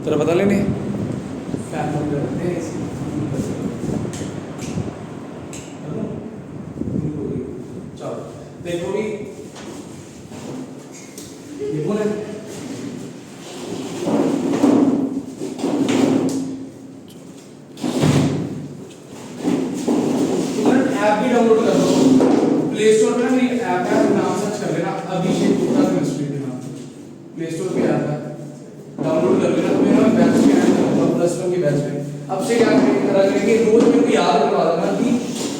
जरा बता लेने फैन बंद कर देते हैं चलो देखो भी देखो ना ऐप भी डाउनलोड कर लो प्ले स्टोर पे ना मेरी ऐप है नाम सर्च कर लेना अभिषेक गुप्ता केमिस्ट्री के नाम से प्ले स्टोर पे ऐप है डाउनलोड कर लेना तो मेरा बैच में ऐड करूंगा +1 की बैच में अब से क्या करेंगे रोज मेरे को याद करवा देना कि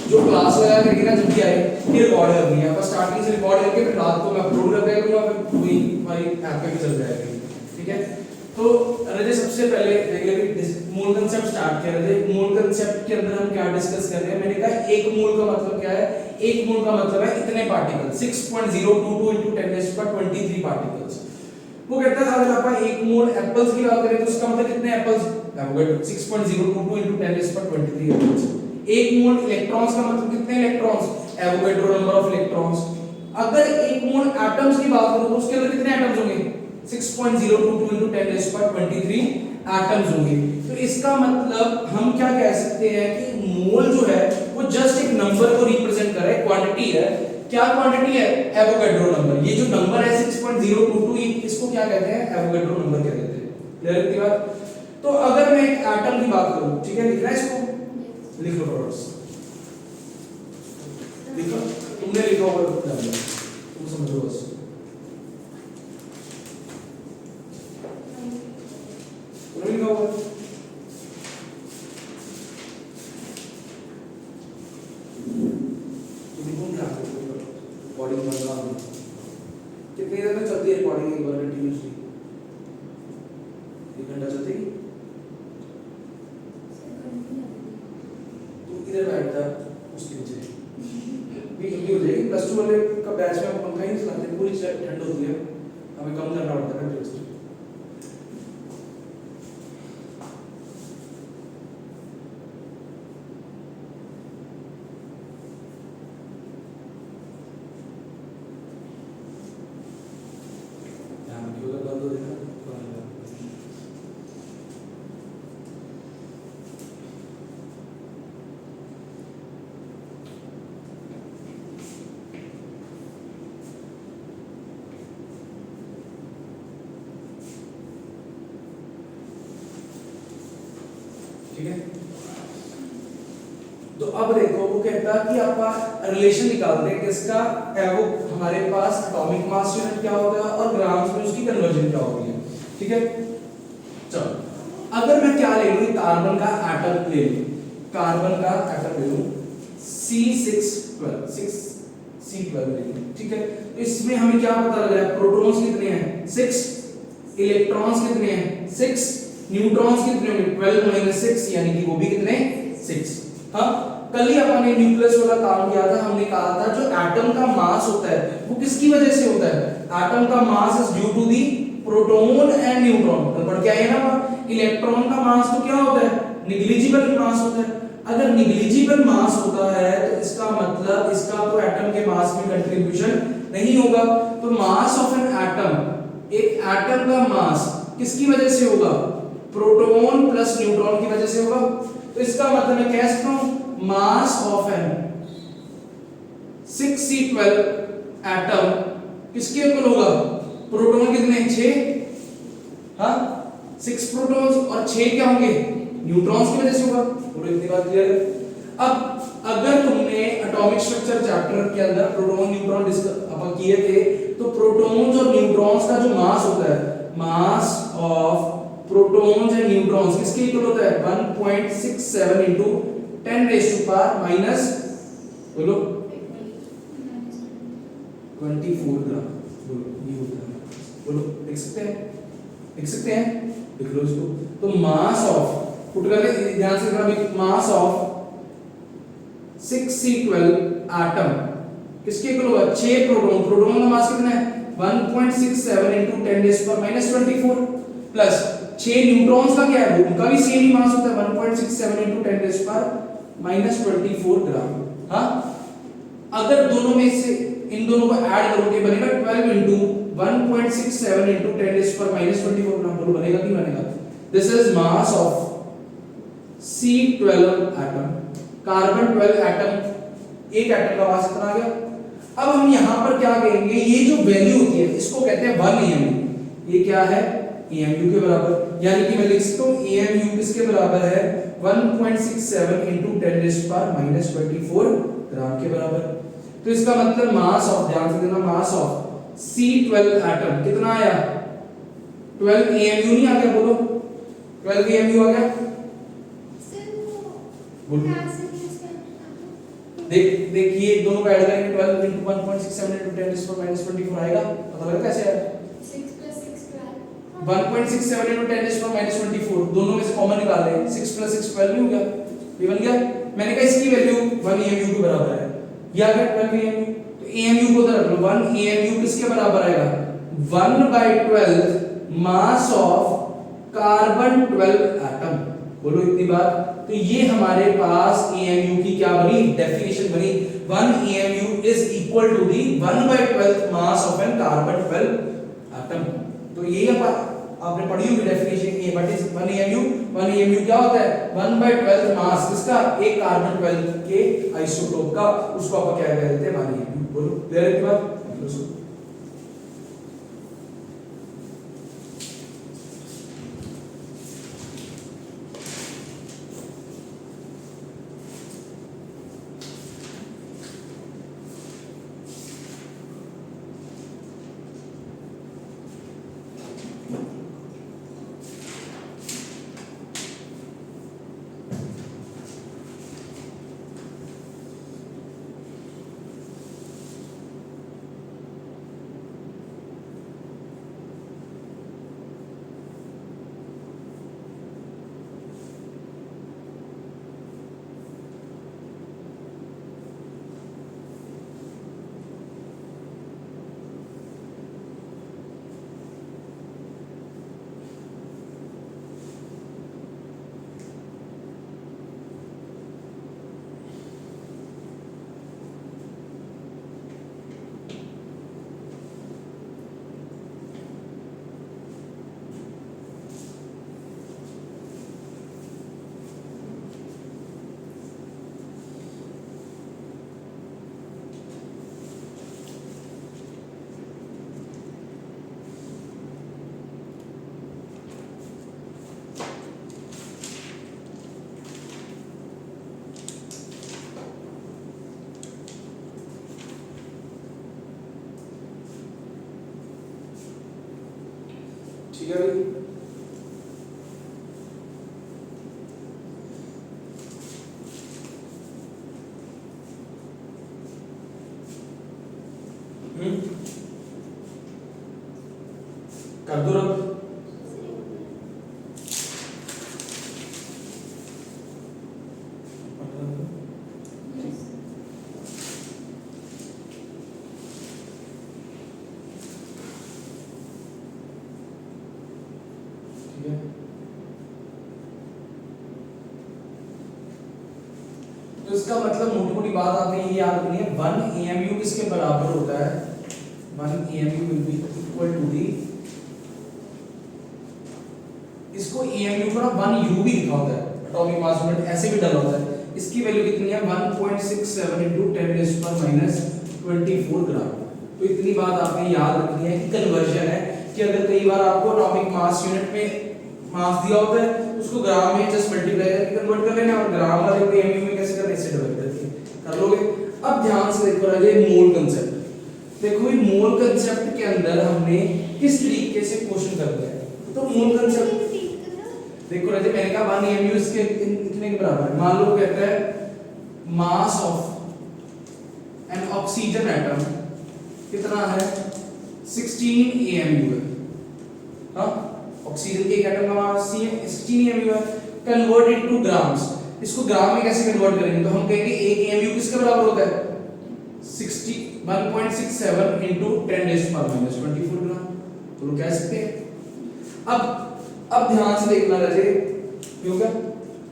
जो क्लास लगाया करेंगे ना जब भी आए कि रिकॉर्ड करनी है बस स्टार्टिंग से रिकॉर्ड करके फिर रात को मैं अपलोड कर दिया करूंगा फिर वही हमारी ऐप पे भी चल जाएगी ठीक है। तो रजे सबसे पहले देखिए मूल कांसेप्ट स्टार्ट किया रजे मूल कांसेप्ट के अंदर हम क्या डिस्कस कर रहे हैं मैंने कहा एक मूल का मतलब क्या है एक मूल का मतलब है इतने पार्टिकल 6.022 into 10⁻23 पार्टिकल्स। वो कहता है अगर आप एक मोल एप्पल्स की बात करें तो उसका मतलब कितने एप्पल्स एवोगैड्रो 6.022 into 10⁻23 एप्पल्स। एक मोल इलेक्ट्रॉन्स का मतलब कितने electrons Avogadro number of electrons. अगर एक मोल एटम्स की बात करूं तो उसके अंदर कितने एटम्स होंगे 6.022 into 10⁻23 एटम्स होंगे। तो इसका मतलब हम क्या कह सकते हैं कि मोल जो है वो जस्ट एक नंबर को रिप्रेजेंट कर रहा है क्वांटिटी है क्या क्वांटिटी है एवोगैड्रो नंबर। ये जो नंबर है 6.022 इसको क्या कहते हैं एवोगैड्रो नंबर कहते हैं। क्लियर है बात। तो अगर मैं एक एटम की बात करूं ठीक है लिखना है इसको लिख लो फ्रेंड्स लिखो तुमने लिखा होगा तुम समझो बस तुमने लिखा होगा रिकॉर्डिंग करना कितनी देर तक चलती है रिकॉर्डिंग एक बार कंटिन्यूअसली 1 घंटा चलती है तू इधर बैठ जा उसके नीचे भी हो जाएगी +2 वाले का बैच में हम पंखा ही नहीं चलाते पूरी ठंड होती है हमें कम करना पड़ता है टेम्परेचर। ठीक है तो अब देखो वो कहता है कि आप रिलेशन निकालते हैं किसका वो हमारे पास एटॉमिक मास यूनिट क्या होता है और ग्राम्स में उसकी कन्वर्जन क्या होती है ठीक है। चलो अगर मैं क्या ले लूं कार्बन का एटम ले लूं कार्बन का एटम ले लूं C612 6C12 ले लूं ठीक है। तो इसमें हमें क्या पता लग रहा है प्रोटॉन्स कितने हैं 6 इलेक्ट्रॉन्स कितने हैं 6 न्यूट्रॉन्स कितने होंगे 12 - 6 यानी कि वो भी कितने 6। हाँ कल ही अपन ने न्यूक्लियस वाला काम किया था हमने कहा था जो एटम का मास होता है वो किसकी वजह से होता है एटम का mass is due to the proton and neutron. तो पढ़ के आए ना इलेक्ट्रॉन का मास तो क्या होता है निग्लिजिबल मास होता है। अगर निग्लिजिबल मास होता है तो इसका मतलब इसका तो एटम के मास में कंट्रीब्यूशन नहीं होगा। तो मास ऑफ एन एटम एक एटम का मास किसकी वजह से होगा प्रोटॉन प्लस न्यूट्रॉन की वजह से होगा। तो इसका मतलब मैं कह सकता हूं mass of an 6C12 atom किसके इक्वल होगा प्रोटॉन कितने 6 हाँ 6 प्रोटॉन्स और 6 क्या होंगे न्यूट्रॉन्स की वजह से होगा। पूरी इतनी बात क्लियर है। अब अगर तुमने एटॉमिक स्ट्रक्चर चैप्टर के अंदर प्रोटॉन न्यूट्रॉन डिस्कस अपन किए थे तो प्रोटॉन्स और न्यूट्रॉन्स का जो मास होता है mass of protons and neutrons किसके इक्वल होता है 1.67 into 10⁻⁻, बोलो 24 ग्राम बोलो ये होता है बोलो लिख सकते हैं लिख लो इसको। तो मास ऑफ पुट कर ले ध्यान से करना मास ऑफ 6C12 एटम किसके इक्वल होगा 6 प्रोटॉन प्रोटॉन का मास कितना है 1.67 into 10⁻24 प्लस 6 न्यूट्रॉन्स का क्या है उनका भी सेम ही मास होता है 1.67 into 10⁻24 ग्राम। हाँ अगर दोनों में से इन दोनों को ऐड करोगे बनेगा 12 into 1.67 into 10⁻24 ग्राम बोलो बनेगा कि बनेगा this is mass of C12 atom, carbon 12 atom, एक एटम का मास कितना आ गया। अब हम यहां पर क्या कहेंगे, ये जो वैल्यू होती है इसको कहते हैं 1 AMU। ये क्या है, AMU के बराबर, यानी कि मैं लिख सकता हूं AMU किसके बराबर है, 1.67 into 10⁻24 ग्राम के बराबर। तो इसका मतलब मास ऑफ, ध्यान से देना, मास ऑफ C12 एटम कितना आया, 12 AMU नहीं आ गया, बोलो 12 AMU आ गया। देखिए दोनों का ऐड करेंगे, 12 into 1.67 into 10⁻24 आएगा, पता लगा कैसे आया, 1.67 into 10⁻24 दोनों में से कॉमन निकाल ले, 6 + 6 12 नहीं हो गया, ये बन गया। मैंने कहा इसकी वैल्यू 1 AMU के बराबर है, ये आ गया 12 AMU। तो AMU को उधर रख लो, 1 AMU किसके बराबर आएगा, 1/12 मास ऑफ कार्बन 12 एटम। बोलो इतनी बात। तो ये हमारे पास AMU की क्या बनी, डेफिनेशन बनी, 1 AMU is equal to the 1/12 mass of an carbon 12 atom। तो ये आपने पढ़ी होगी डेफिनेशन, ये व्हाट इज 1 AMU। 1 AMU क्या होता है, 1/12 मास किसका, एक कार्बन 12 के आइसोटोप का, उसको आप क्या कहते हैं, 1 AMU। बोलो क्लियर है की बात। ठीक है भाई। कर दो रब। तो इसका मतलब मोटी मोटी बात आपने ये याद रखनी है, 1 AMU किसके बराबर होता है, 1 AMU will be equal to the, इसको AMU को ना 1 U भी लिखा होता है, एटॉमिक मास यूनिट ऐसे भी डाला होता है। इसकी वैल्यू कितनी है, 1.67 into 10⁻24 ग्राम। तो इतनी बात आपने याद रखनी है कि कन्वर्जन है, कि अगर कई बार आपको एटॉमिक मास यूनिट में मास दिया होता है, उसको ग्राम में जस्ट मल्टीप्लाई करके कन्वर्ट कर लेना, और ग्राम वाले को AMU में कैसे करना, इससे डिवाइड करके कर लोगे। अब ध्यान से देखो राजे, मोल कांसेप्ट देखो, ये मोल कांसेप्ट के अंदर हमने किस तरीके से क्वेश्चन कर दिया है। तो मोल कांसेप्ट देखो राजे, मैंने कहा 1 AMU इसके इतने के बराबर है। मान लो कहता है मास ऑफ एन ऑक्सीजन एटम कितना है, 16 AMU है। हाँ, ऑक्सीजन के एक एटम का मास 16 AMU है। कन्वर्ट इनटू ग्राम्स, इसको ग्राम में कैसे कन्वर्ट करेंगे, तो हम कहेंगे 1 AMU किसके बराबर होता है, 1.67 into 10⁻24 ग्राम। तो लोग कह सकते हैं। अब ध्यान से देखना रहे, क्योंकि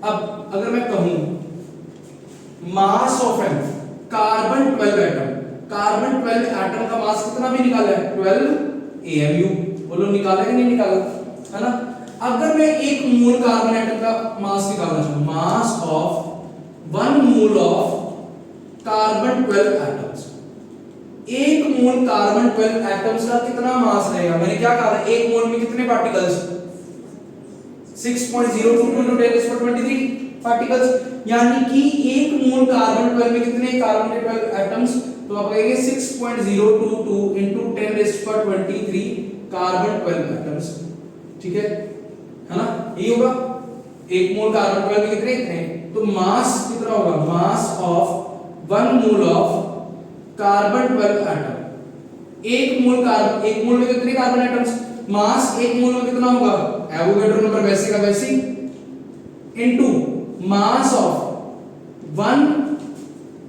अब अगर मैं कहूं mass of an carbon 12 atom, carbon 12 atom का मास कितना भी निकाला है, 12 AMU। बोलो निकाला कि नहीं निकाला, है ना। अगर मैं एक मोल कार्बन एटम का मास निकालना चाहूं, mass of 1 mole of carbon 12 atoms, एक मोल कार्बन 12 एटम्स का कितना मास रहेगा? मैंने क्या कहा था, एक मोल में कितने पार्टिकल्स? 6.022 × 10⁻23 पार्टिकल्स, यानी कि एक मोल कार्बन 12 में कितने कार्बन के 12 एटम्स? तो आप कहेंगे 6.022 × 10⁻23 कार्बन 12 एटम्स। ठीक है ना, ये होगा एक मोल कार्बन 12 में कितने इतने, तो मास कितना होगा? Mass of 1 mole of carbon 12 atom, एक मोल में कितने कार्बन एटम्स? मास एक मोल में कितना होगा? एवोगैड्रो नंबर वैसे का वैसी into mass of 1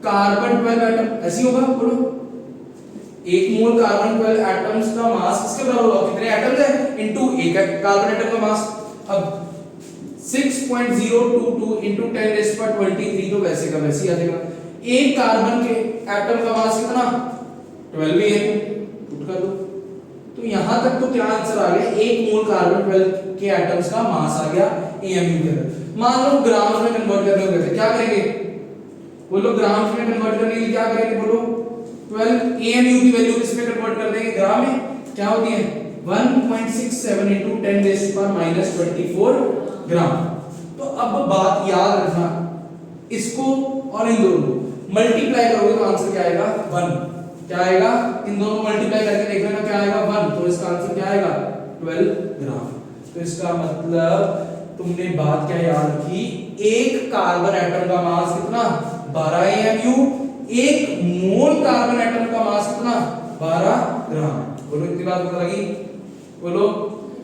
carbon 12 atom, ऐसी होगा। बोलो, एक मोल कार्बन 12 एटम्स का मास किसके बराबर होगा? कितने एटम्स है इनटू एक कार्बन एटम का मास। अब 6.022 × 10⁻23 तो वैसे का वैसे ही आ जाएगा। एक कार्बन के एटम का मास कितना? 12 है, पुट कर दो। तो यहां तक तो क्या आंसर आ गया? एक मोल कार्बन 12 के एटम्स का मास आ गया एमयू के अंदर। मान लो ग्राम्स में कन्वर्ट करने को कहते, क्या करेंगे? बोलो, ग्राम्स में कन्वर्ट करने के लिए क्या करेंगे? बोलो, 12 एमयू की वैल्यू किस में कन्वर्ट कर देंगे? ग्राम में क्या होती है? 1.67 × 10⁻24 ग्राम। तो अब बात याद रखना, इसको और इन दोनों को मल्टीप्लाई करोगे तो आंसर क्या आएगा? 1। क्या आएगा? इन दोनों को मल्टीप्लाई करके देख लेना, क्या आएगा? 1। तो इसका आंसर क्या आएगा? 12 ग्राम। तो इसका मतलब तुमने बात क्या याद रखी? एक कार्बन एटम का मास कितना? 12 एमयू। एक मोल कार्बन एटम का मास कितना? 12 ग्राम। बोलो, इतनी बात पता लगी? बोलो।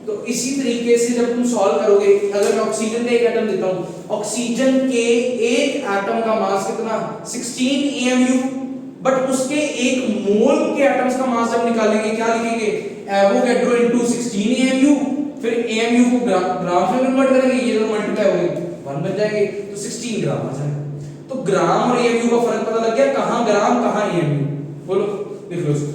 तो इसी तरीके से जब तुम सॉल्व करोगे, अगर मैं ऑक्सीजन का एक एटम देता हूं, ऑक्सीजन के एक एटम का मास कितना? 16 एमयू, बट उसके एक मोल के एटम्स का मास जब निकालेंगे, क्या लिखेंगे? एवोगैड्रो इनटू 16 एमयू, फिर एमयू को ग्राम में कन्वर्ट करेंगे, ये दोनों मल्टीप्लाई हो गए 1 बन जाएंगे, तो 16 ग्राम आ जाएगा। तो ग्राम और एमयू का फर्क पता लग गया, कहां ग्राम कहां एमयू। बोलो, लिख लो इसको।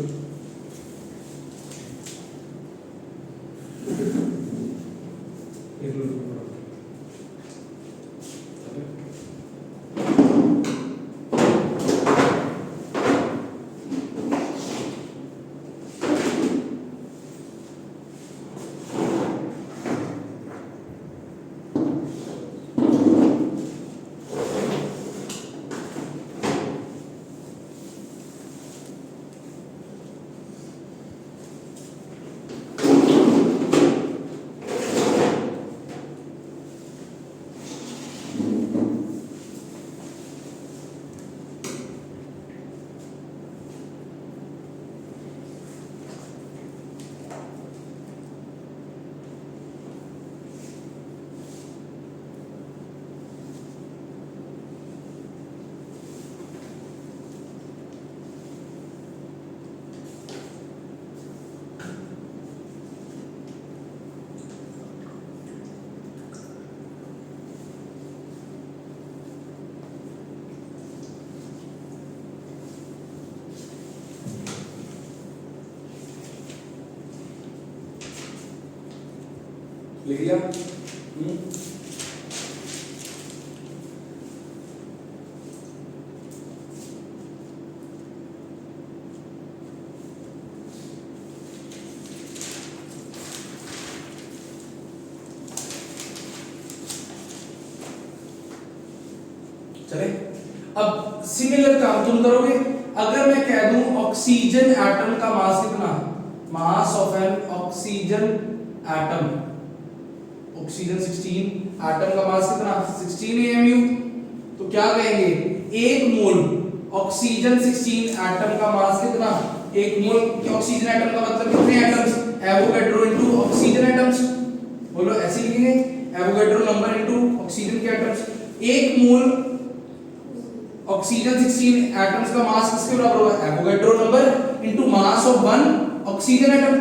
लिख लिया? चले, अब सिमिलर काम तुम करोगे। अगर मैं कह दूं ऑक्सीजन एटम का मास कितना? मास of N oxygen atom, oxygen 16 atom का मास कितना? 16 एमयू। तो क्या कहेंगे? एक मोल ऑक्सीजन 16 एटम का मास कितना? एक मोल ऑक्सीजन एटम का मतलब कितने atoms? Avogadro into oxygen atoms. बोलो, ऐसे लिखेंगे, एवोगैड्रो नंबर इनटू ऑक्सीजन के एटम्स। एक मोल ऑक्सीजन 16 एटम्स का मास किसके बराबर होगा? Avogadro number into mass of 1 oxygen atom.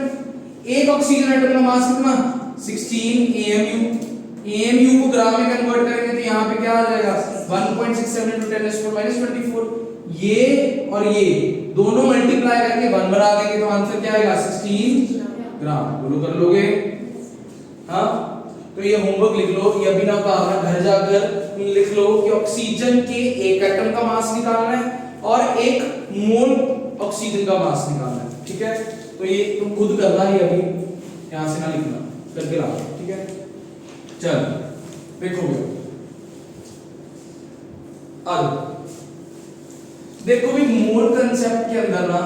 एक ऑक्सीजन एटम का मास कितना? 16 एमयू। एमयू को ग्राम में कन्वर्ट करेंगे तो यहां पे क्या आ जाएगा? 1.67 × 10⁻24। ये और ये दोनों मल्टीप्लाई करके 1 बना देंगे तो आंसर क्या आएगा? 16 ग्राम। बोलो, कर लोगे? हाँ, तो ये होमवर्क लिख लो, ये अभिनव का अपना घर जाकर लिख लो कि ऑक्सीजन के एक एटम का मास निकालना है और एक मोल ऑक्सीजन का मास निकालना है, ठीक है। तो ये तुम खुद करना है, अभी यहां से ना लिखना, करके लाओ, ठीक है। चल देखो अब देखो भी मोल कंसेप्ट के अंदर ना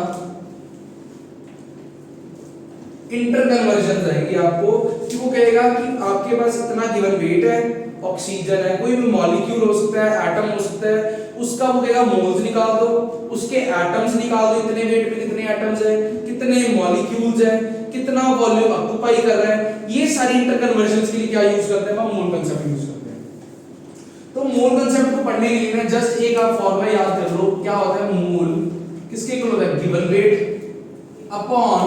इंटर कन्वर्जन रहेगी आपको, कि वो कहेगा कि आपके पास इतना गिवन वेट है, ऑक्सीजन है, कोई भी मॉलिक्यूल हो सकता है, एटम हो सकता है, उसका वो कहेगा मोल्स निकाल दो, उसके एटम्स निकाल दो, इतने वेट पे कितने एटम्स है, कितने मॉलिक्यूल्स है, कितना वॉल्यूम ऑक्यूपाई कर रहा है। ये सारी इंटर कन्वर्जन के लिए क्या यूज करते हैं, हम मोल कंसेप्ट यूज करते हैं। तो मोल कंसेप्ट को पढ़ने के लिए ना जस्ट एक आप फॉर्मूला याद कर लो, क्या होता है मोल किसके इक्वल होता है, given weight upon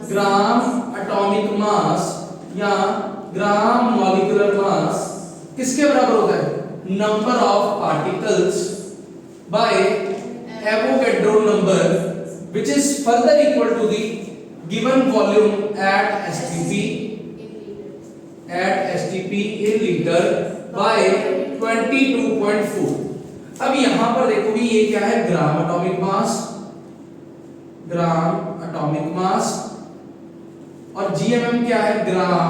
gram atomic mass या ग्राम मॉलिक्यूलर मास किसके बराबर होता है, number of particles by Avogadro number which is further equal to the given volume at STP in litre by 22.4। अब यहां पर देखो भी ये क्या है, ग्राम एटॉमिक मास और जीएमएम क्या है, ग्राम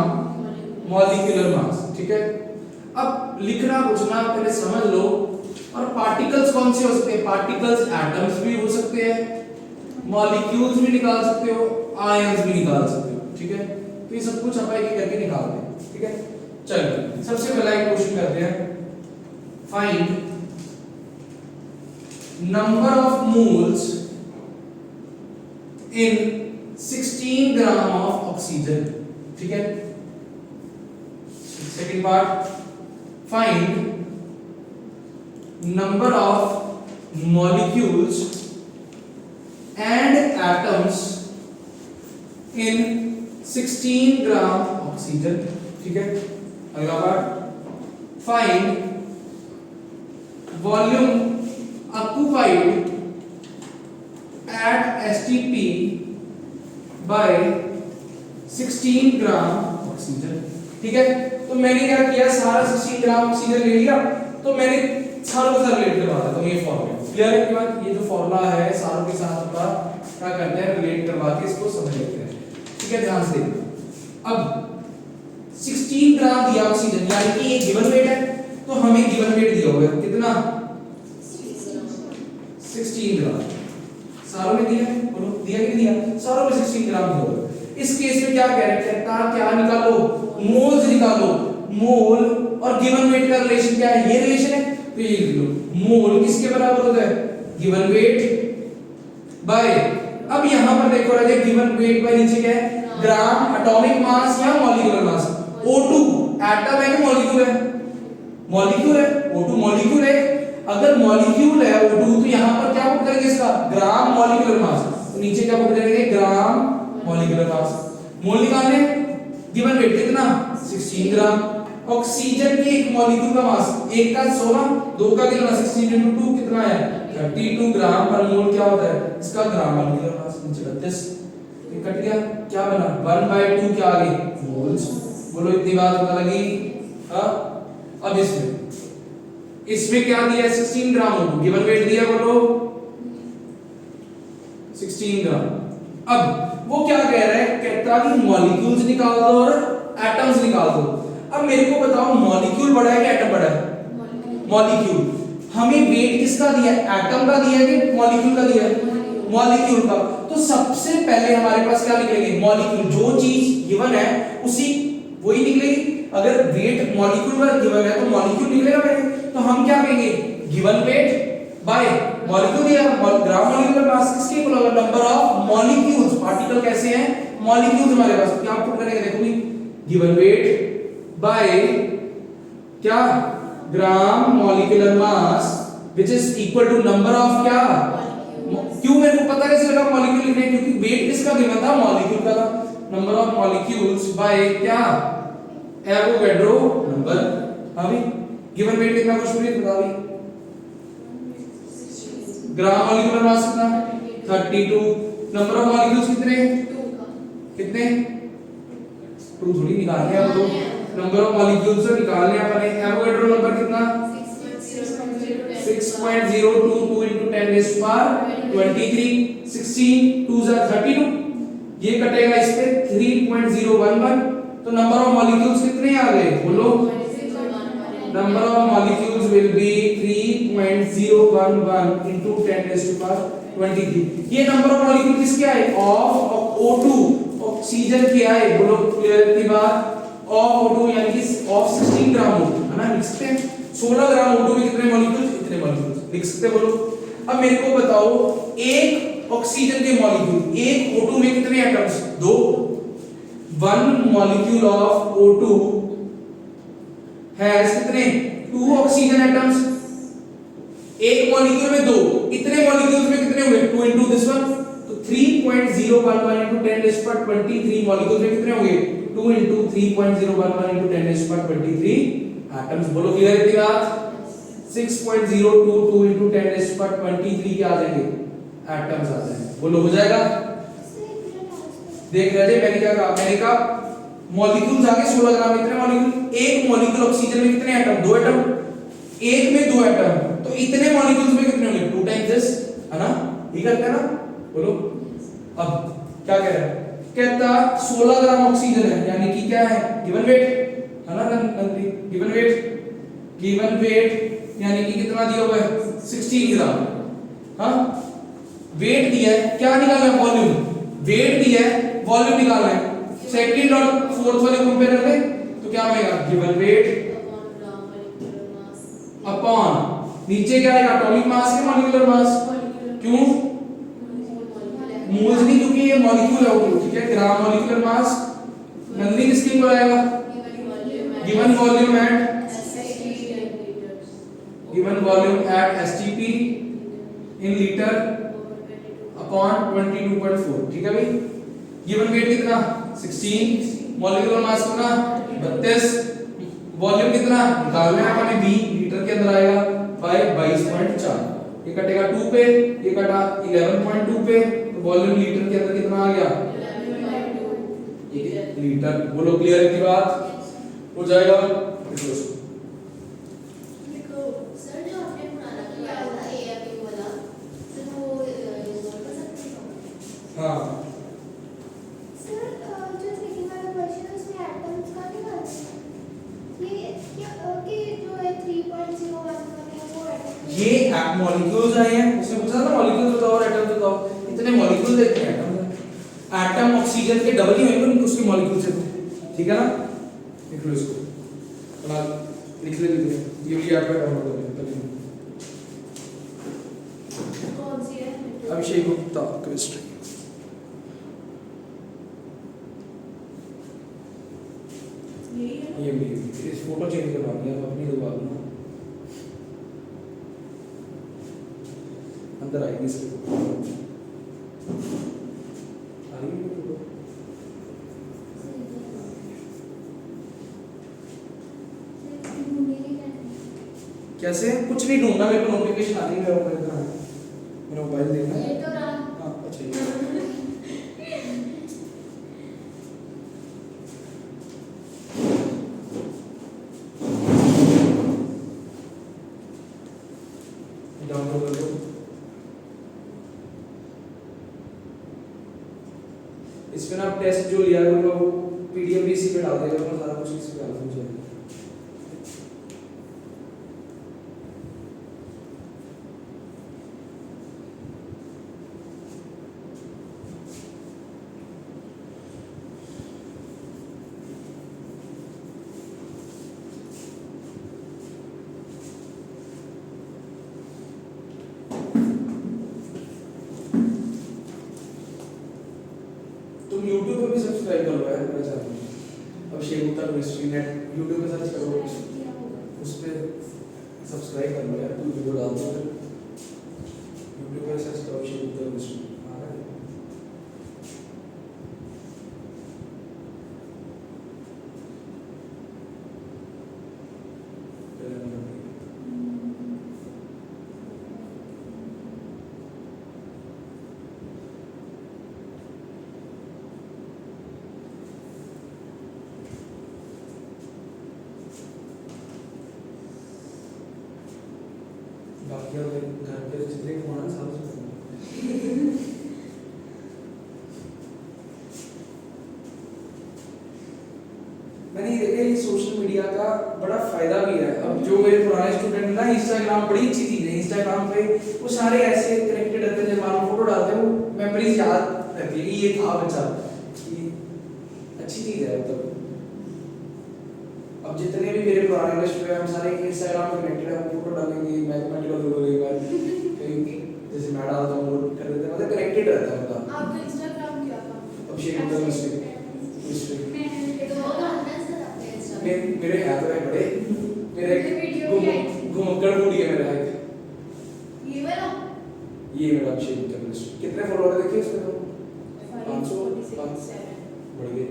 मॉलिक्यूलर मास, ठीक है। अब लिखना कुछ ना पहले समझ लो। और पार्टिकल्स कौन से हो सकते हैं, पार्टिकल्स एटम्स भी हो सकते हैं, मॉलिक्यूल्स भी निकाल सकते हो, आयंस भी निकाल सकते हो, ठीक है। तो ये सब कुछ अपन एक करके निकालते हैं, ठीक है। चलिए सबसे पहला एक क्वेश्चन करते हैं, find number of moles in 16 gram of oxygen, ठीक है। Second part, find number of molecules and atoms in 16 gram oxygen, ठीक है। अगला part, find volume occupied at STP by 16 gram oxygen, ठीक है। तो मैंने क्या किया, सारा 16 ग्राम ऑक्सीजन ले लिया, तो मैंने सारों के साथ रिलेट करवा दिया। तो ये फॉर्मूला क्लियर है कि बात, ये जो फॉर्मूला है सारों के साथ अपना क्या करते हैं, रिलेट करवा के इसको समझ लेते हैं, ठीक है। ध्यान से अब 16 ग्राम दिया ऑक्सीजन, यानी कि ये गिवन वेट है, तो हमें गिवन वेट दिया होगा कितना, 16 ग्राम। सारों में दिया, बोलो दिया कि नहीं दिया, सारों में 16 ग्राम दिया होगा। इस केस में क्या कह रहे हैं, कहता क्या निकालो, मोल्स निकालो। मोल और गिवन वेट का रिलेशन क्या है, ये रिलेशन है, तो ये लिख लो, मोल किसके बराबर होता है, गिवन वेट बाय, अब यहां पर देखो राजे, गिवन वेट बाय नीचे क्या है, ग्राम एटॉमिक मास या मॉलिक्यूलर मास। O2 एटम है कि मॉलिक्यूल है, मॉलिक्यूल है, O2 मॉलिक्यूल है। अगर मॉलिक्यूल है O2, तो यहां पर क्या पुट करेंगे, इसका ग्राम मॉलिक्यूलर मास, तो नीचे क्या पुट करेंगे, ग्राम मॉलिक्यूलर मास। मोल निकालने, गिवन वेट कितना, 16 ग्राम। ऑक्सीजन के एक मॉलिक्यूल का मास, एक का 16, दो का कितना, 16 into 2 कितना है, 32 ग्राम पर मोल क्या होता है, इसका ग्राम मॉलिक्यूलर मास। नीचे 32 ये कट गया, क्या बना, 1/2 क्या आ गई, मोल्स। बोलो इतनी बात पता लगी। अब इसमें क्या दिया है, 16 ग्राम हो, गिवन वेट दिया, बोलो 16 ग्राम। अब वो क्या कह रहा है, कहता कि मॉलिक्यूल्स निकाल दो और एटम्स निकाल दो। अब मेरे को बताओ, मॉलिक्यूल बड़ा है कि एटम बड़ा है, मॉलिक्यूल। हमें वेट किसका दिया है, एटम का दिया है कि मॉलिक्यूल का दिया है, मॉलिक्यूल का। तो सबसे पहले हमारे पास क्या निकलेगी, मॉलिक्यूल। जो चीज गिवन है उसी वही निकलेगी। अगर वेट मॉलिक्यूल का गिवन है तो मॉलिक्यूल निकलेगा मेरे। तो हम क्या कहेंगे, गिवन वेट बाय मॉलिक्यूल दिया, ग्राम मॉलिक्यूलर मास किसके इक्वल होगा, नंबर ऑफ मॉलिक्यूल्स। पार्टिकल कैसे हैं, मॉलिक्यूल्स हमारे पास। क्या पुट करेंगे, देखो भी गिवन वेट बाय क्या, gram molecular mass which is equal to number of क्या, क्यों मेरे को पता कैसे लगा मॉलिक्यूल लिखने, क्योंकि वेट किसका गिवन था, मॉलिक्यूल का था। नंबर ऑफ मॉलिक्यूल्स बाय क्या, एवोगैड्रो नंबर। अभी गिवन वेट कितना, कुछ भी बता भी, ग्राम मॉलिक्यूलर मास कितना, 32। नंबर ऑफ मॉलिक्यूल्स कितने, कितने, 2 थोड़ी निकाल लिया, 2 नंबर ऑफ मॉलिक्यूल्स को निकालने अपने एवोगैड्रो नंबर कितना 6.022 into 10 raised to power 23 16 2s are 32 ये कटेगा इस पे 3.011 तो नंबर ऑफ मॉलिक्यूल्स कितने आ गए बोलो number of molecules will be 3.011 into 10 raised to power 23 ये नंबर ऑफ मॉलिक्यूल किसके आए ऑफ O2 ऑक्सीजन के आए बोलो क्लियर की बात ऑफ O2 यानी कि ऑफ 16 ग्राम O2 है ना लिख सकते हैं 16 ग्राम O2 में कितने मॉलिक्यूल्स इतने मॉलिक्यूल्स लिख सकते हैं बोलो अब मेरे को बताओ एक ऑक्सीजन के मॉलिक्यूल एक O2 में कितने एटम्स दो one molecule of O2 has कितने टू ऑक्सीजन एटम्स एक मॉलिक्यूल में दो इतने मॉलिक्यूल्स में कितने हुए 2 इनटू दिस वन तो 3.011 into 10 raised to power 23 molecules में कितने होंगे 2 into 3.011 into 10 raised to power 23 atoms बोलो क्लियर है बात 6.022 into 10 raised to power 23 के आ जाएंगे एटम्स आ जाएंगे बोलो हो जाएगा देख रहे थे मैंने कहा मॉलिक्यूल्स आगे 16 ग्राम इतने मॉलिक्यूल एक मॉलिक्यूल ऑक्सीजन में कितने एटम दो एटम एक में दो एटम तो इतने मॉलिक्यूल्स में कितने होंगे 2 टाइम्स दिस है ना ये करते हैं ना बोलो अब क्या कह रहा है कहता 16 ग्राम ऑक्सीजन है यानी कि क्या है गिवन वेट है ना गिवन वेट यानी कि कितना दिया हुआ है 16 ग्राम हां वेट दिया है क्या निकालना है वॉल्यूम वेट दिया है वॉल्यूम निकालना है सेकंड और फोर्थ वाले कंपेयर कर ले तो क्या बनेगा गिवन वेट अपॉन नीचे क्या आएगा एटॉमिक मास के मॉलिक्यूलर मास क्यों मोल्स नहीं क्योंकि ये मॉलिक्यूल है वो ठीक है ग्राम मॉलिक्यूलर मास नंदी किसके को आएगा given volume at STP in litre upon 22.4 ठीक है भाई गिवन वेट कितना 16 मॉलिक्यूलर मास कितना 32 वॉल्यूम कितना निकालना है अपने v लीटर के अंदर आएगा बाय 22.4 ये कटेगा 2 पे ये कटा 11.2 पे तो वॉल्यूम लीटर के अंदर कितना आ गया 11.2 लीटर बोलो क्लियर है की बात हो जाएगा देखो सर जो आपने पुराना किया था एएपी वाला सर वो कर सकते हैं हां सर जो सेकंड वाला क्वेश्चन है उसमें एटम्स का नहीं आता ये क्या कि जो है 3.011 है वो एटम ये मॉलिक्यूल्स आए हैं उसने पूछा था मॉलिक्यूल्स बताओ और एटम्स बताओ इतने मॉलिक्यूल्स देते हैं एटम ऑक्सीजन के डबल ही होंगे उसके मॉलिक्यूल से ठीक है ना लिख लो इसको बना लिख ले ये भी आपका डाउनलोड कर लेना कौन सी है अभिषेक गुप्ता केमिस्ट्री ये भी इस फोटो चेंज करवानी है अपनी दबा दूंगा अंदर आएगी इसके आ रही है फोटो कैसे कुछ नहीं ढूंढना मेरे को नोटिफिकेशन आ रही है मेरा मोबाइल देखना है ये तो रहा हां अच्छा डाउनलोड कर लो इस पे ना टेस्ट जो लिया होगा वो पीडीएफ भी इसी पे डाल देगा मैं सारा कुछ इसी पे डाल दूंगा तुम YouTube पे भी सब्सक्राइब कर लो यार मेरा channel Abhishek Gupta chemistry net YouTube पे सर्च करो उस पे सब्सक्राइब कर लो यार तू वीडियो डाल दो YouTube पे सर्च करो अभिषेक गुप्ता केमिस्ट्री आ रहा है बाकी अब घर पे जितने फोन है सब मैंने ये देखा ये सोशल मीडिया का बड़ा फायदा भी है। अब जो मेरे पुराने स्टूडेंट ना, इंस्टाग्राम बड़ी अच्छी चीज है। इंस्टाग्राम पे वो सारे ऐसे कनेक्टेड रहते हैं, जब मान फोटो डालते हैं वो मेमोरीज याद रहती है कि ये था बच्चा, कि अच्छी चीज है। मतलब अब जितने भी मेरे पुराने स्टूडेंट हम सारे इंस्टाग्राम पे कनेक्टेड है, फोटो डालेंगे मैथमेटिकल लोग एक बार कहीं जैसे मैं डालता हूँ वो कर देते हैं, मतलब कनेक्टेड रहता है। मतलब आपका इंस्टाग्राम क्या था? अब शेयर होता है मिस्टेक तो वो डालना है सर आपका इंस्टाग्राम? मेरे हाथ में बड़े मेरे वीडियो भी आई। घुमक्कड़ बूढ़ी है मेरा हाथ। ये वाला ये मेरा अभिषेक मित्तल मिस्टर कितने फॉलोअर देखिए इसमें तो 500 547 बढ़ गए।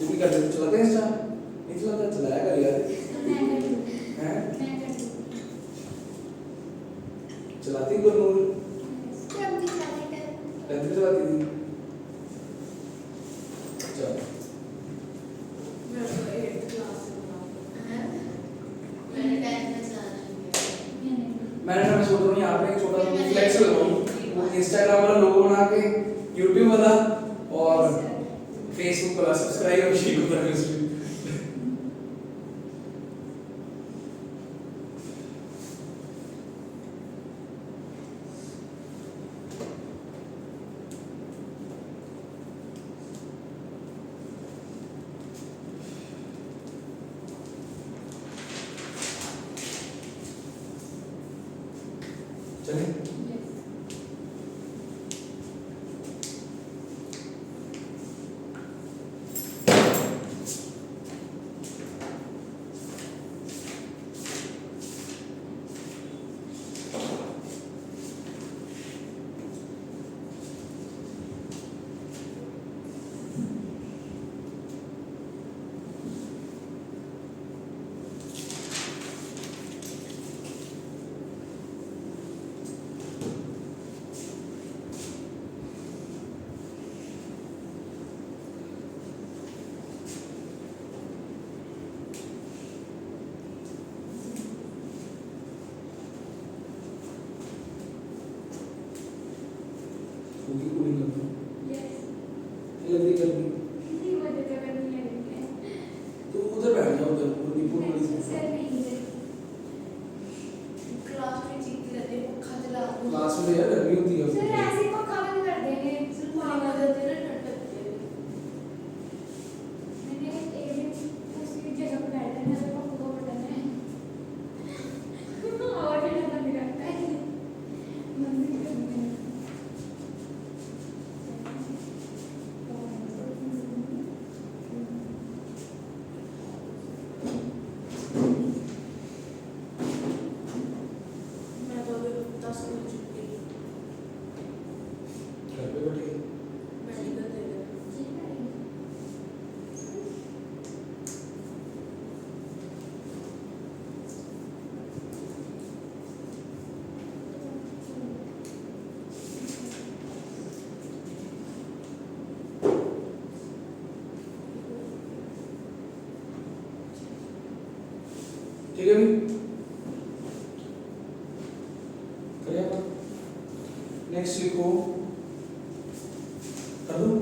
तू भी कर दे, चलाते हैं इंस्टा? नहीं चलाता, चलाया कर यार। हैं चलाती गुरनूर रहती चलाती थी। चल मैं तो 8th क्लास में था। मैंने 10th में चलाना शुरू किया। मैंने ना सोच रहा हूँ यहाँ पे एक छोटा सा फ्लेक्स लगाऊँ, वो इंस्टाग्राम वाला लोगो बना के, यूट्यूब वाला और फेसबुक वाला सब्सक्राइब और शेयर करा कर। चलिए पूरी पूरी करना जल्दी कर दी तो उधर बैठ जाओ, उधर पूरी पूरी क्लास में चीखते रहते हैं, पंखा चला दो। क्लास में यार गर्मी होती है। सर ऐसे पंखा बंद कर देंगे। सिर्फ पानी देते हैं ना, ठंड लगती है। मैंने एक दिन उसी जगह पे बैठा है, मेरे पंखा को बटन है और भी बंद करता है, बंद नहीं करना है। मैं तो अभी 10 बजे छुट्टी घर पे बैठे मेडिकल दे रहे ठीक है भाई करिए। नेक्स्ट लिखो, कर दूं?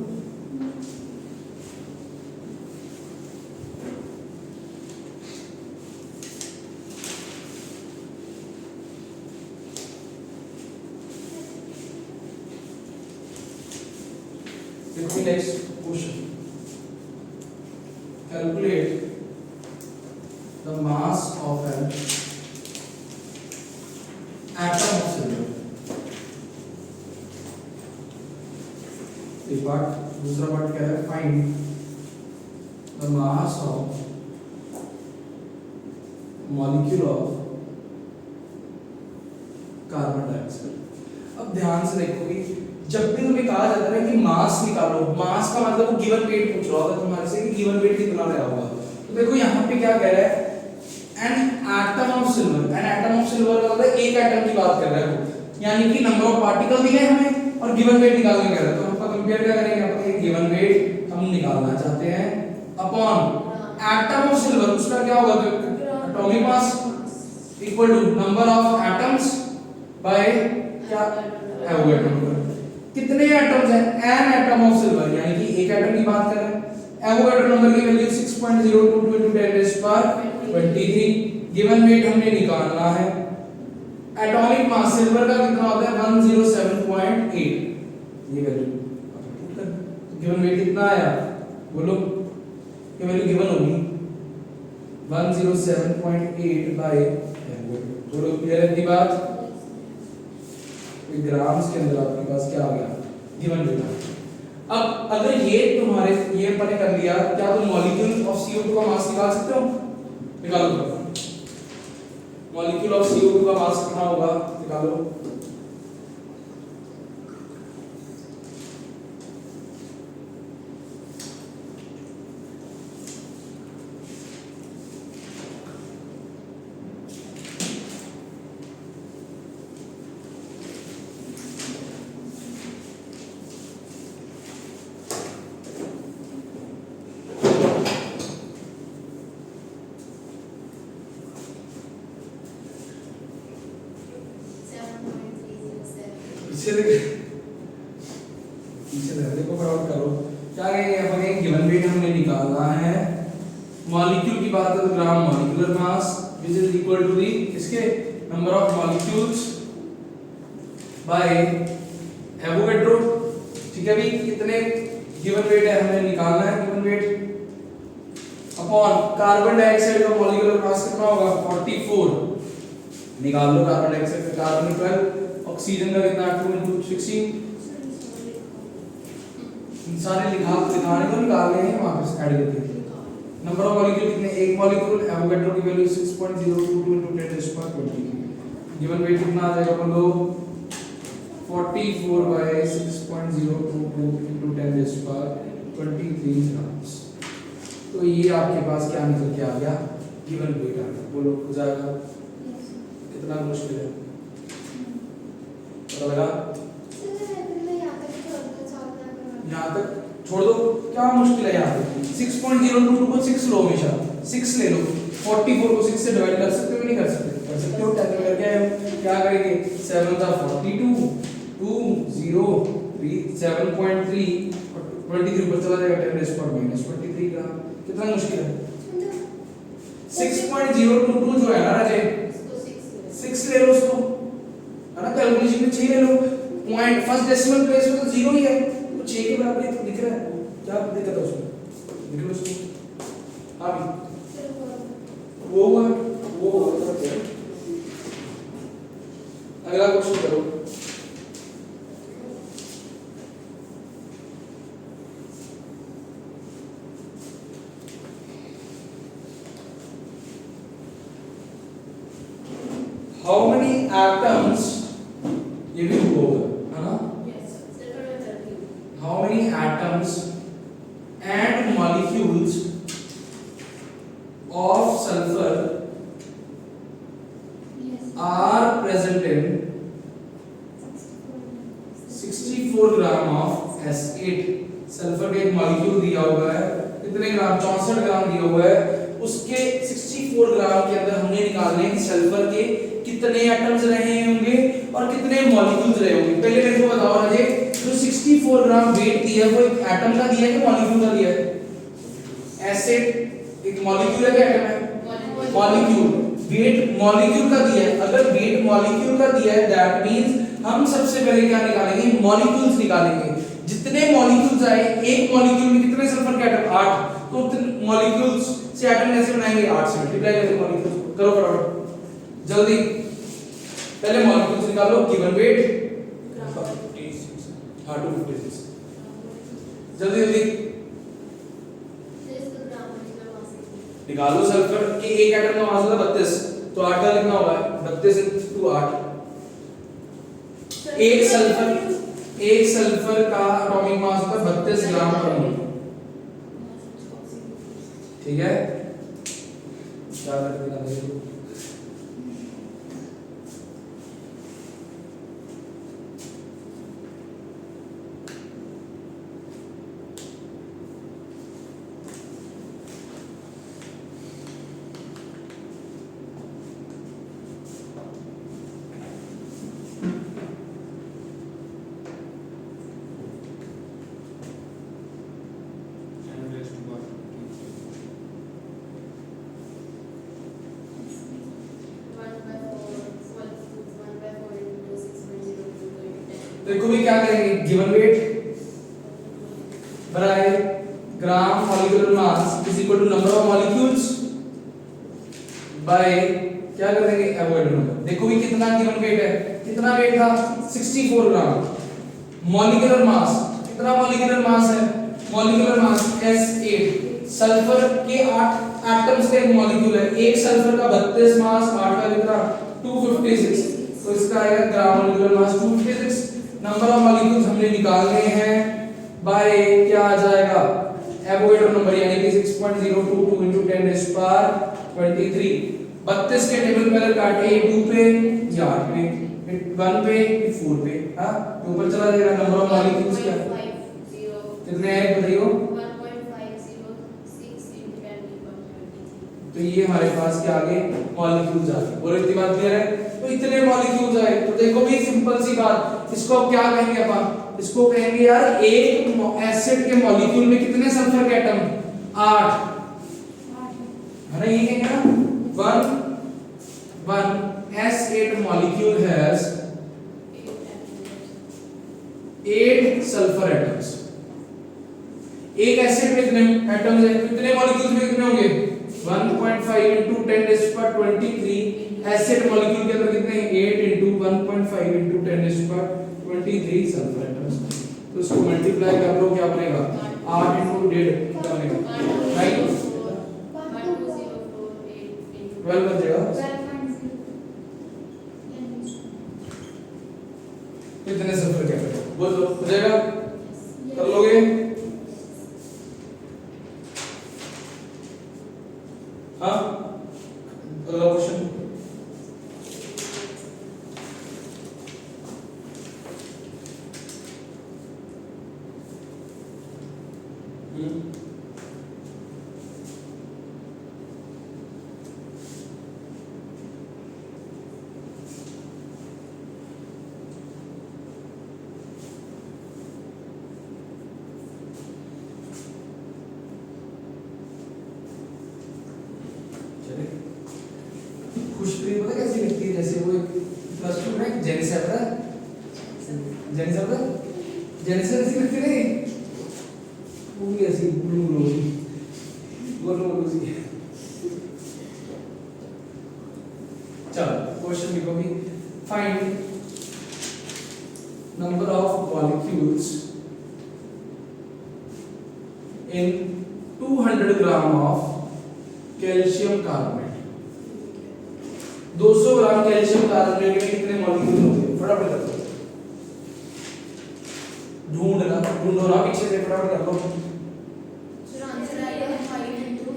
देखो next question, calculate the mass of an atom of silver। एक पार्ट, दूसरा पार्ट क्या है? Find the mass of molecule of carbon dioxide. अब ध्यान से देखो कि जब भी तुम्हें कहा जाता है कि मास निकालो, मास का मतलब वो गिवन वेट पूछ रहा होगा तुम्हारे से कि गिवन वेट कितना रहा होगा। तो देखो यहाँ पे क्या कह रहा है, an atom of silver. An atom of silver का मतलब एक एटम की बात कर रहा है वो, यानी कि नंबर ऑफ पार्टिकल दिए हमें और गिवन वेट निकालने कह रहा है। तो हम कंपेयर क्या करेंगे, अपने गिवन वेट हम निकालना चाहते हैं अपॉन एटम ऑफ सिल्वर उसका क्या होगा atomic mass equal to number of atoms by क्या एवोगैड्रो नंबर। कितने एटम्स हैं n एटम ऑफ सिल्वर यानी कि एक एटम की बात कर रहे हैं। एवोगैड्रो नंबर की value 6.022 into 10 raised to 23। Given weight हमने निकालना है। एटॉमिक मास सिल्वर का कितना होता है 107.8 ये वैल्यू। गिवन वेट कितना आया बोलो, ये वैल्यू गिवन होगी 107.8 बाय बोलो क्लियर है अपनी बात। ग्राम्स के अंदर आपके पास क्या आ गया गिवन वेट। अब अगर ये तुम्हारे ये अपन कर लिया, क्या तुम मॉलिक्यूल ऑफ CO2 का मास निकाल सकते हो? निकालो। मॉलिक्यूल ऑफ CO2 का मास कितना होगा निकालो। पीछे देखो फटाफट करो। क्या कहेंगे अपन गिवन वेट हमने निकालना है। मॉलिक्यूल की बात है तो gram molecular mass which is equal to the इसके number of molecules by Avogadro. ठीक है भाई, कितने गिवन वेट है हमें निकालना है। Given weight upon carbon dioxide का मॉलिक्यूलर मास कितना होगा 44। निकाल लो कार्बन डाइऑक्साइड का कार्बन 12, ऑक्सीजन का कितना 2 into 16। सारे दिखाने को निकालने हैं वापस ऐड करके। नंबर ऑफ मॉलिक्यूल कितने एक मॉलिक्यूल एवोगैड्रो की value 6.022 into 10 raised to 20। Given weight कितना आ जाएगा बोलो 44 by 6.022 into 10 raised to 23 grams. तो ये आपके पास क्या निकल के आ गया गिवन वेट आ गया। बोलो हो जाएगा कितना मुश्किल है पता लगा। यहाँ तक छोड़ दो, क्या मुश्किल है यहाँ पे। 6.022 को 6 लो, हमेशा 6 ले लो। 44 को 6 से डिवाइड कर सकते हो नहीं कर सकते? कर सकते हो। कैलकुलेट करके हम क्या करेंगे 7 था 42 2 0 3 7.3 23 ऊपर चला जाएगा 10 raised to -23 ग्राम। कितना मुश्किल है। 6.022 जो है ना राजे 6 ले लो उसको है ना। कैलकुलेशन में 6 ले लो। पॉइंट फर्स्ट डेसिमल प्लेस में तो 0 ही है, 6 के बराबर ही तो दिख रहा है। क्या दिक्कत है उसमें लिख लो उसको। हाँ भी वो हुआ अगला क्वेश्चन करो। हाउ मेनी एटम्स ये भी होगा है ना। How many atoms and molecules of sulfur are present in 64 gram of S8। Sulphur का एक मॉलिक्यूल दिया हुआ है कितने ग्राम 64 ग्राम दिया हुआ है। उसके 64 ग्राम के अंदर हमने निकालने हैं कि सल्फर के कितने एटम्स रहे होंगे और कितने मॉलिक्यूल्स रहे होंगे। पहले मेरे को बताओ राजे जो 64 ग्राम वेट दिया है वो एक एटम का दिया है कि मॉलिक्यूल का दिया है। एसिड एक मॉलिक्यूल है क्या एटम है मॉलिक्यूल। वेट मॉलिक्यूल का दिया है। अगर वेट मॉलिक्यूल का दिया है दैट मींस हम सबसे पहले क्या निकालेंगे मॉलिक्यूल्स निकालेंगे। जितने मॉलिक्यूल्स आए एक मॉलिक्यूल में कितने सल्फर के एटम 8 तो मॉलिक्यूल्स से एटम कैसे बनाएंगे 8 से मल्टीप्लाई करके मॉलिक्यूल्स करो फटाफट जल्दी। पहले मॉलिक्यूल्स निकालो गिवन वेट हाँ 256 जल्दी जल्दी निकालो। सल्फर के एक एटम का मास होता है 32 तो 8 का कितना होगा 32 into 8। एक सल्फर का एटॉमिक मास होता है 32 ग्राम पर मोल। ठीक है क्या करते हैं देखो भी क्या करेंगे, given weight by gram molecular mass is equal to number of molecules by क्या कर देंगे, एवोगाड्रो नंबर। देखो भी कितना गिवन वेट है, कितना वेट था 64 ग्राम। मॉलिक्यूलर मास, कितना मॉलिक्यूलर मास है, मॉलिक्यूलर मास S8। सल्फर के 8 एटम्स का एक मॉलिक्यूल है, एक सल्फर का 32 मास, 8 का कितना 256, तो इसका आएगा ग्राम molecular mass 256। Number of molecules हमने निकालने हैं बाय क्या आ जाएगा, एवोगाड्रो नंबर यानी कि 6.022 into 10⁻23। 32 के टेबल पहले काटे, 2 पे या 8 पे, 1 पे 4 पे, हां तो ऊपर चला जाएगा। नंबर ऑफ मॉलिक्यूल्स क्या कितने हैं बताइयो, 1.506 into 10⁻23। तो ये हमारे पास क्या आ गए, मॉलिक्यूल्स आ गए। बोलो इतनी बात क्लियर है, तो इतने मॉलिक्यूल्स आए। तो देखो भी सिंपल सी बात, इसको अब क्या कहेंगे अपन, इसको कहेंगे यार एक एसिड के मॉलिक्यूल में कितने सल्फर के एटम, 8 है ना, ये कहेंगे ना, one S8 molecule has 8 sulfur atoms। एक एसिड में कितने एटम्स हैं, कितने मॉलिक्यूल्स में कितने होंगे, 1.5 into 10⁻23। एसिड मॉलिक्यूल के अंदर कितने, 8 into 1.5 into 10⁻23 सल्फर एटम्स। तो इसको मल्टीप्लाई कर लो, क्या बनेगा, 8 into 1.5 कितना बनेगा, 9 12 बन जाएगा। कितने सल्फर के एटम, बोलो हो जाएगा, कर लोगे, हाँ। अगला क्वेश्चन, खुशबू पता कैसी लगती है, जैसे वो प्लस टू में जेनिसर पता है, जेनिसर पता है, जेनिसर ऐसी लगती नहीं, वो भी ऐसी ब्लू ब्लू सी। चलो क्वेश्चन लिखो भी, find number of molecules in 200 gram of calcium carbonate. 200 gram calcium carbonate में कितने मॉलिक्यूल होंगे, फटाफट कर लो, ढूंढो ना पीछे से, फटाफट कर लो। सर आंसर आएगा 5 into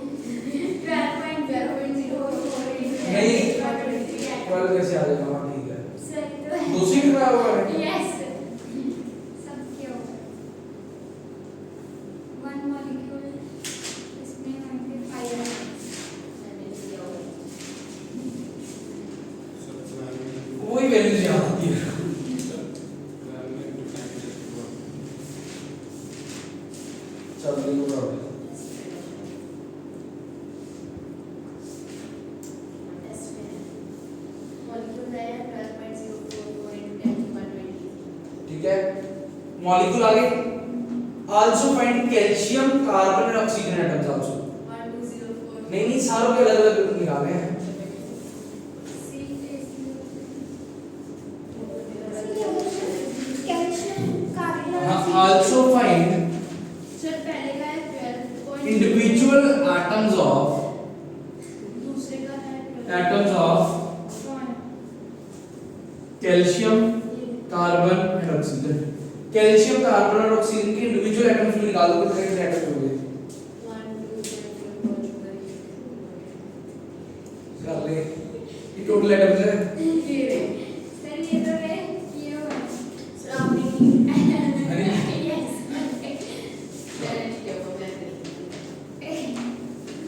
12.004 नहीं 12 कैसे आ जाएगा, हाँ ठीक है, 200 कितना होगा, यस सब क्या होगा, वन मॉलिक्यूल इसमें 95 है। वही वैल्यू यहाँ आती है। चलो देखो ठीक है, मॉलिक्यूल आगे, also find calcium carbon and oxygen atoms also. 1204 नहीं सारों के अलग अलग निकाले हैं। Also find सर पहले का है 12 individual atoms of दूसरे का है atoms of calcium, carbon and oxygen। Calcium, carbon और ऑक्सीजन के इंडिविजुअल एटम्स में निकाल दो, कितने एटम होंगे, 1 2 3 4 कर ले, ये टोटल एटम्स है। सर ये तो है ये हो सर आपने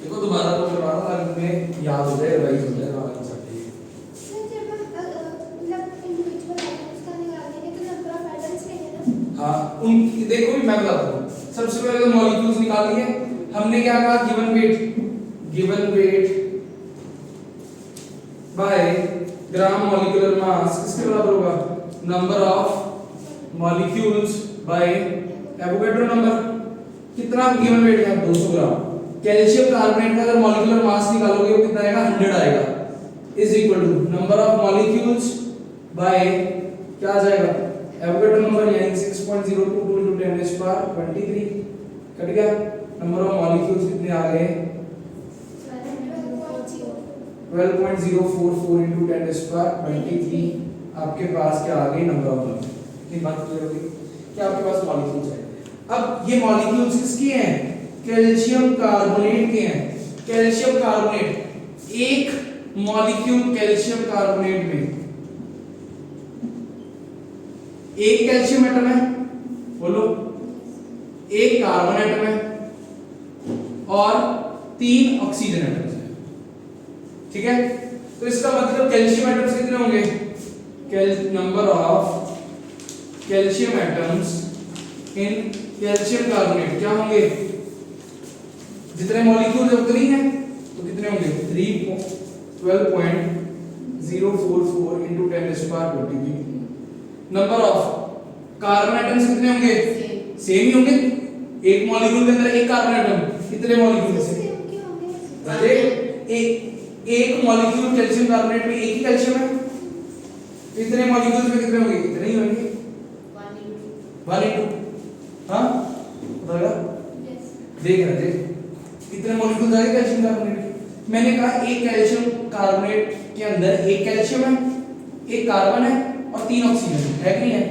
देखो दोबारा तो करवा रहा हूं, में याद हो जाए, रिवाइज हो जाए, आगे सब ठीक है। सर जब हम मतलब इंडिविजुअल आइटम्स का निकालेंगे तो नंबर ऑफ एटम्स लेंगे ना। हाँ उन देखो भी मैं बताता हूँ, सबसे पहले तो मॉलिक्यूल्स निकाल लिए हमने, क्या कहा, given weight by gram molecular mass किसके बराबर होगा, number of molecules by Avogadro number. कितना गिवन वेट है 200 ग्राम। कैल्शियम कार्बोनेट का अगर मॉलिक्यूलर मास निकालोगे वो कितना आएगा 100 आएगा is equal to number of molecules by क्या आ जाएगा एवोगैड्रो नंबर यानी 6.022 into 10 raised to power 23 cut गया। नंबर ऑफ मॉलिक्यूल्स कितने आ गए 12.044 into 10 raised to power 23। आपके पास क्या आ गई नंबर ऑफ मॉलिक्यूल्स। कितनी बात क्लियर हो गई कि आपके पास मॉलिक्यूल्स है। अब ये मॉलिक्यूल्स किसके हैं कैल्शियम कार्बोनेट के हैं। कैल्शियम कार्बोनेट एक मॉलिक्यूल कैल्शियम कार्बोनेट में एक कैल्शियम एटम है बोलो एक कार्बन एटम है और 3 ऑक्सीजन एटम्स हैं। ठीक है तो इसका मतलब कैल्शियम एटम्स कितने होंगे number of calcium atoms in calcium carbonate क्या होंगे जितने मॉलिक्यूल है उतने ही हैं तो कितने होंगे 12.044 into 10 raised to power 23। Number of carbon atoms कितने होंगे सेम ही होंगे। एक मॉलिक्यूल के अंदर एक कार्बन एटम कितने मॉलिक्यूल से एक मॉलिक्यूल कैल्शियम कार्बोनेट में एक ही कैल्शियम है इतने मॉलिक्यूल्स में कितने होंगे इतने ही होंगे 1 into हां बताएगा देख रहे थे कितने मॉलिक्यूल्स आ गए कैल्शियम कार्बोनेट के। मैंने कहा एक कैल्शियम कार्बोनेट के अंदर एक कैल्शियम है एक कार्बन है और 3 ऑक्सीजन है कि नहीं है।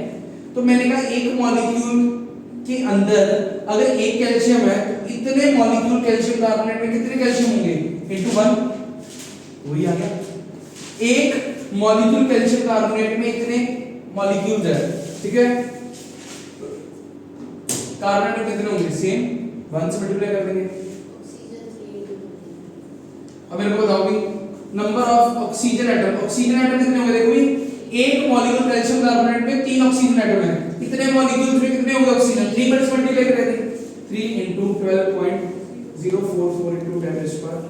तो मैंने कहा एक मॉलिक्यूल के अंदर अगर एक कैल्शियम है तो इतने मॉलिक्यूल कैल्शियम कार्बोनेट में कितने कैल्शियम होंगे into 1 वही आ गया। एक मॉलिक्यूल कैल्शियम कार्बोनेट में इतने मॉलिक्यूल्स है ठीक है। कार्बन में कितने होंगे सेम 1 से मल्टीप्लाई कर देंगे। अब मेरे को बताओ भी नंबर ऑफ ऑक्सीजन एटम कितने होंगे देखो भी एक मॉलिक्यूल कैल्शियम कार्बोनेट में 3 ऑक्सीजन एटम है इतने मॉलिक्यूल्स में कितने होंगे ऑक्सीजन 3 पर मल्टीप्लाई कर देंगे 3 into 12.044 into 10 raised to power।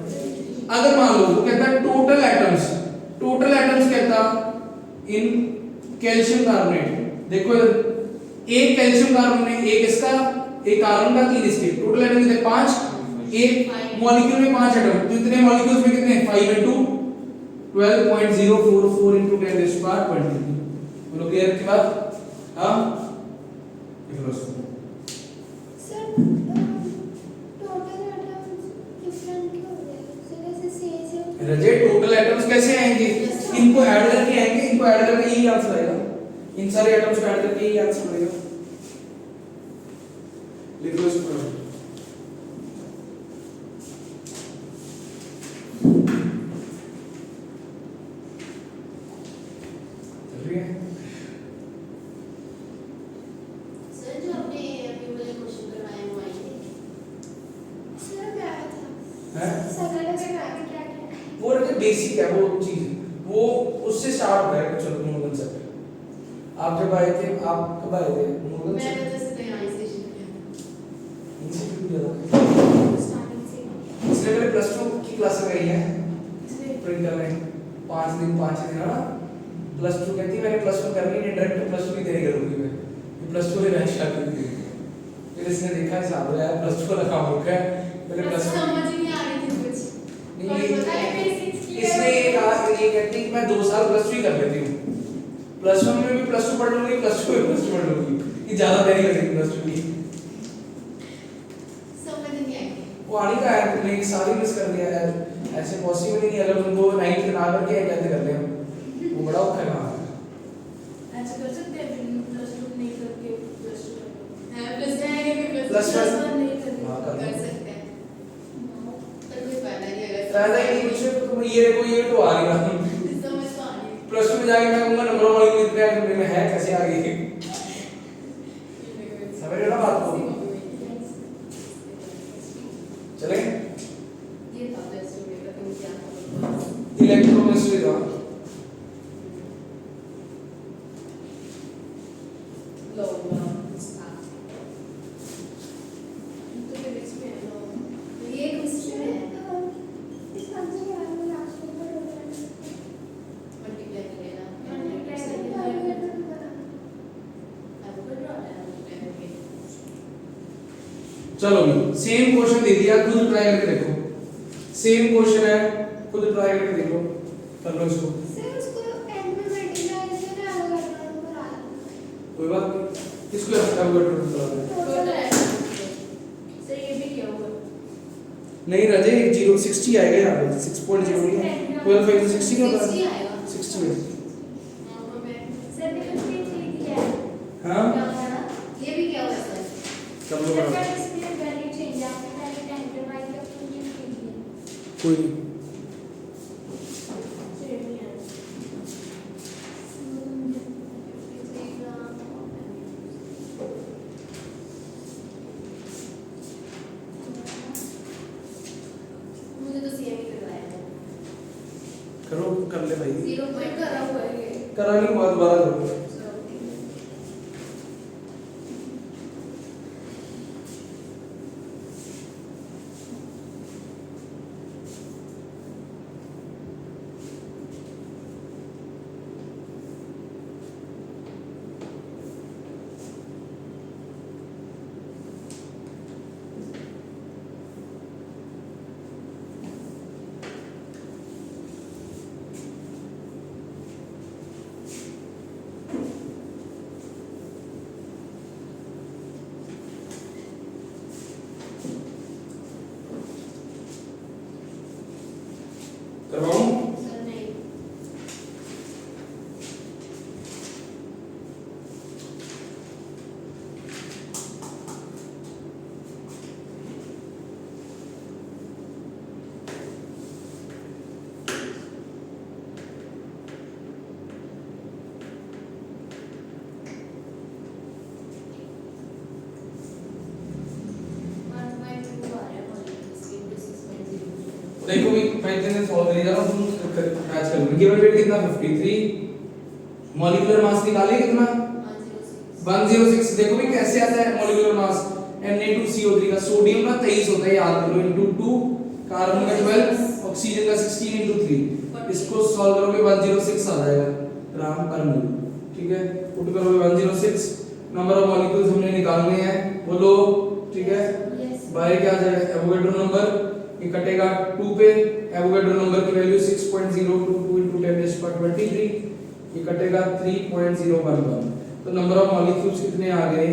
अगर मान लो वो कहता है टोटल एटम्स कहता इन कैल्शियम कार्बोनेट देखो एक कैल्शियम कार्बोनेट एक इसका एक कार्बन का 3 इसके टोटल एटम कितने 5 एक मॉलिक्यूल में 5 एटम तो इतने मॉलिक्यूल्स में कितने 5 into 12.044 into 10 raised to power 23। बोलो क्लियर की बात हां लिख लो इसको सर टोटल एटम्स डिफरेंट क्यों हो गए जैसे से रजे टोटल एटम्स कैसे आएंगे इनको ऐड करके आएंगे इनको ऐड करके यही आंसर आएगा इन सारे एटम्स को ऐड करके यही आंसर आएगा। लिख लो इसको बेसिक है वो चीज वो उससे स्टार्ट होता है चलो मूलगन से। आप जब आए थे आप कब आए थे मूलगन से? मैं तो जैसे यहाँ से शिफ्ट किया इंस्टीट्यूट गया था स्टार्टिंग से इसलिए मेरे प्लस 2 की क्लास में गई है प्रिंटर में 5 दिन है ना प्लस 2 कहती है मैंने प्लस 1 करनी नहीं डायरेक्ट प्लस 2 की तैयारी करूंगी मैं प्लस 2 में बैच कर दूंगी। फिर इसने देखा हिसाब लगाया प्लस 2 का काम हो गया पहले प्लस 2 समझ ही नहीं आ रही थी कुछ नहीं पता है बेसिक्स की इसने ये कहा ये कहती है कि मैं 2 साल प्लस 2 ही कर लेती हूँ प्लस 1 में भी प्लस 2 पढ़ लूंगी प्लस 2 में प्लस 2 पढ़ लूंगी ये ज्यादा तैयारी करेगी प्लस 2 की समझ नहीं आई वो आने का है तुमने एक साल ही मिस कर दिया यार ऐसे पॉसिबल ही नहीं है अगर तुमको 9th ना करके कैसे कर ले वो बड़ा औखा काम है। ऐसे कर सकते हैं प्लस 2 नहीं करके प्लस 2 है प्लस जाएंगे फिर प्लस प्लस 1 वन नहीं करके हाँ, कर कर सकते हैं पर कोई फायदा नहीं अगर फायदा ही नहीं कुछ तुम ये देखो ये तो आ रही है समझ तो आ रही प्लस 2 में जाके मैं कहूंगा नंबर वाली कितने है में है कैसे आ गई समझ रहे हो ना बात को चले ये था प्लस 2 में तुम क्या इलेक्ट्रोकेमिस्ट्री का लो स्टार्ट तो फिजिक्स में है लो ये केमिस्ट्री में है इस आंसर के बारे में लास्ट में पढ़ रहे हैं मल्टीप्लाई करेगा मल्टीप्लाई करके चलो भी सेम क्वेश्चन दे दिया, खुद ट्राई करके देखो। सेम क्वेश्चन है, खुद ट्राई करके देखो, कर लो इसको। सर उसको एंड में मल्टीप्लाई से ना अलग करना नंबर आ रहा कोई बात नहीं, किसको एवोगैड्रो नंबर आ रहा है? टोटल है सर, ये भी क्या हुआ? नहीं राजे, 0 60 आएगा यहाँ पे, 6.0 नहीं है, 12 5 60 नहीं होता 60 आएगा 60 में। सर ने 53 दिया है हाँ क्या हुआ ना? ये भी क्या हुआ सर? कर लो सर बराबर। का डिस्प्ले वैल्यू चेंज आपने पहले 10 पे माइक का 53 दिया कोई नहीं, मुझे तो सेम ही करवाया है। करो कर ले भाई। 0 पॉइंट करा हुआ है ये। करा नहीं बहुत बार करो। करवाऊं? सर नहीं। देखो भी मैं इतने सॉल्व कर जा रहा हूं, तुम मैच कर लो। गिवन वेट कितना 53, मॉलिक्यूलर मास निकालिए कितना 106। देखो भी कैसे आता है मॉलिक्यूलर मास, Na2CO3 का सोडियम का 23 होता है, याद करो, इनटू 2, कार्बन का 12, ऑक्सीजन का 16 इनटू 3। इसको सॉल्व करोगे 106 आ जाएगा ग्राम पर मोल। ठीक है, पुट करोगे 106। नंबर ऑफ मॉलिक्यूल्स हमने निकालने हैं, बोलो। ठीक है, बाय क्या आ जाएगा एवोगैड्रो नंबर, ये कटेगा 2 पे, एवोगैड्रो नंबर की वैल्यू 6.022 into 10⁻23, ये कटेगा 3.011। तो नंबर ऑफ मॉलिक्यूल्स कितने आ गए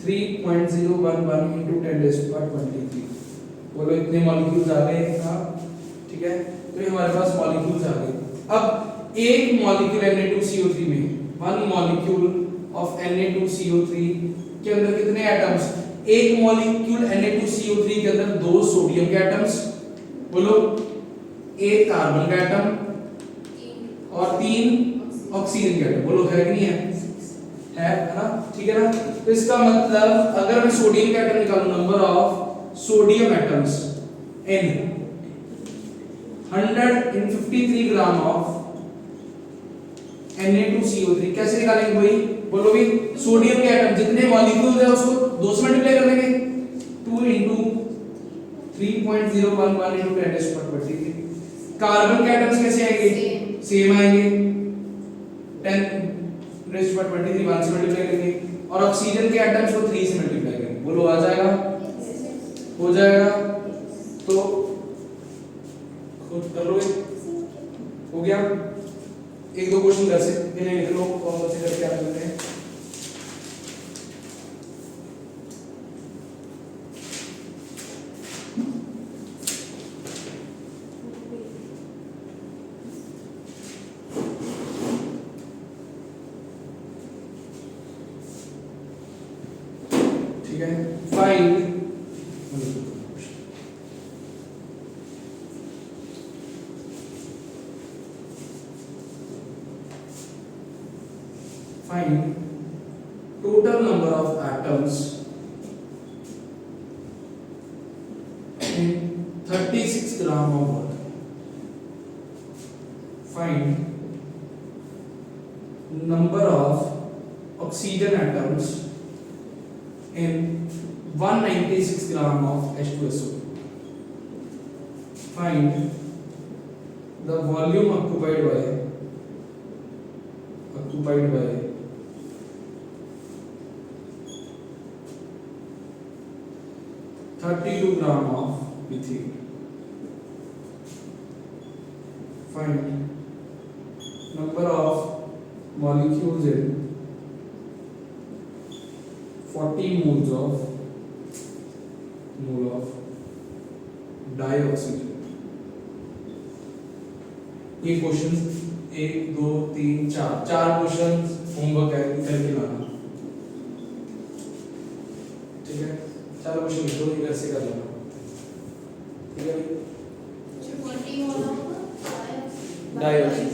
3.011 into 10⁻23। बोलो इतने मॉलिक्यूल्स आ गए। हाँ ठीक है, तो ये हमारे पास मॉलिक्यूल्स आ गए। अब एक मॉलिक्यूल Na2CO3 में, वन मॉलिक्यूल ऑफ Na2CO3 के अंदर कितने एटम्स? एक मॉलिक्यूल Na2CO3 के अंदर 2 सोडियम के एटम्स, बोलो, एक कार्बन का एटम और 3 ऑक्सीजन के एटम। बोलो है कि नहीं है? है ना? ठीक है ना? तो इसका मतलब अगर मैं सोडियम का एटम निकालूं, number of sodium atoms n 153 gram of Na2CO3, कैसे निकालेंगे भाई? बोलो भी, सोडियम के एटम जितने मॉलिक्यूल्स है उसको 2 से मल्टीप्लाई कर देंगे, 2 into 3.011 into 10⁻23। कार्बन के एटम्स कैसे आएंगे? सेम आएंगे, 10⁻23 1 से मल्टीप्लाई करेंगे, और ऑक्सीजन के एटम्स को 3 से मल्टीप्लाई करेंगे। बोलो आ जाएगा? हो जाएगा। तो खुद कर लो, हो गया। एक दो क्वेश्चन कर से इन्हें लिख लो, कौन से करके आप करते हैं। ठीक है, find find total number of atoms in 36 gram of water. Find number of oxygen atoms in 196 gram of H2SO. Find the volume occupied by 32 gram of methane. Find number of molecules in 40 moles of dioxygen. ये question 1 2 3 4 question homework है करके लाना, ठीक है। 4 question दो ही घर से कर लेना, ठीक है। जो 40 वाला होगा डाइऑक्सिन